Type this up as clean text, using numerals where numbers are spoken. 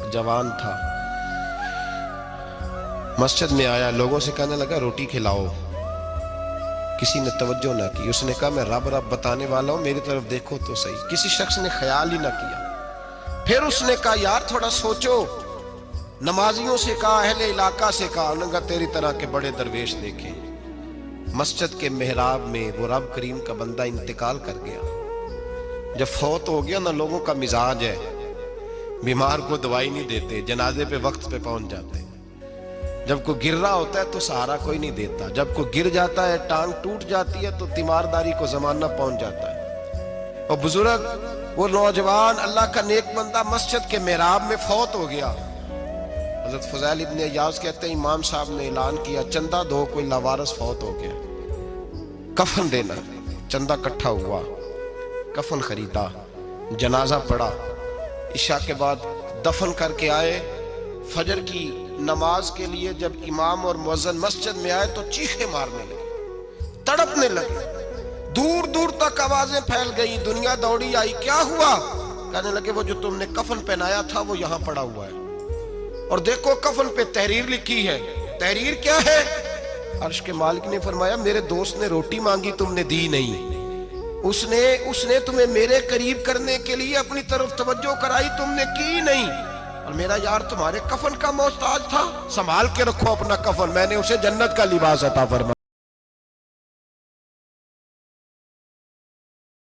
ایک جوان تھا، مسجد میں آیا، لوگوں سے کہنے لگا روٹی کھلاؤ، کسی نے توجہ نہ کی۔ اس نے کہا میں رب رب بتانے والا ہوں، میری طرف دیکھو تو صحیح۔ کسی شخص نے خیال ہی نہ کیا۔ پھر اس نے کہا یار تھوڑا سوچو، نمازیوں سے کہا، اہل علاقہ سے کہا، انہوں نے کہا تیری طرح کے بڑے درویش دیکھیں۔ مسجد کے محراب میں وہ رب کریم کا بندہ انتقال کر گیا۔ جب فوت ہو گیا نا، لوگوں کا مزاج ہے، بیمار کو دوائی نہیں دیتے، جنازے پہ وقت پہ پہنچ جاتے۔ جب کوئی گر رہا ہوتا ہے تو سہارا کوئی نہیں دیتا، جب کوئی گر جاتا ہے، ٹانگ ٹوٹ جاتی ہے تو تیمارداری کو زمانہ پہنچ جاتا ہے۔ اور بزرگ، وہ نوجوان اللہ کا نیک بندہ مسجد کے محراب میں فوت ہو گیا۔ حضرت فضیل ابن عیاض کہتے ہیں امام صاحب نے اعلان کیا چندہ دو، کوئی لاوارث فوت ہو گیا، کفن دینا۔ چندہ کٹھا ہوا، کفن خریدا، جنازہ پڑا، عشاء کے بعد دفن کر کے آئے۔ فجر کی نماز کے لیے جب امام اور مؤذن مسجد میں آئے تو چیخیں مارنے لگے، تڑپنے لگے، دور دور تک آوازیں پھیل گئی، دنیا دوڑی آئی۔ کیا ہوا؟ کہنے لگے وہ جو تم نے کفن پہنایا تھا وہ یہاں پڑا ہوا ہے، اور دیکھو کفن پہ تحریر لکھی ہے۔ تحریر کیا ہے؟ عرش کے مالک نے فرمایا میرے دوست نے روٹی مانگی، تم نے دی نہیں، اس نے تمہیں میرے قریب کرنے کے لیے اپنی طرف توجہ کرائی، تم نے کی نہیں، اور میرا یار تمہارے کفن کا محتاج تھا، سنبھال کے رکھو اپنا کفن، میں نے اسے جنت کا لباس عطا فرمایا۔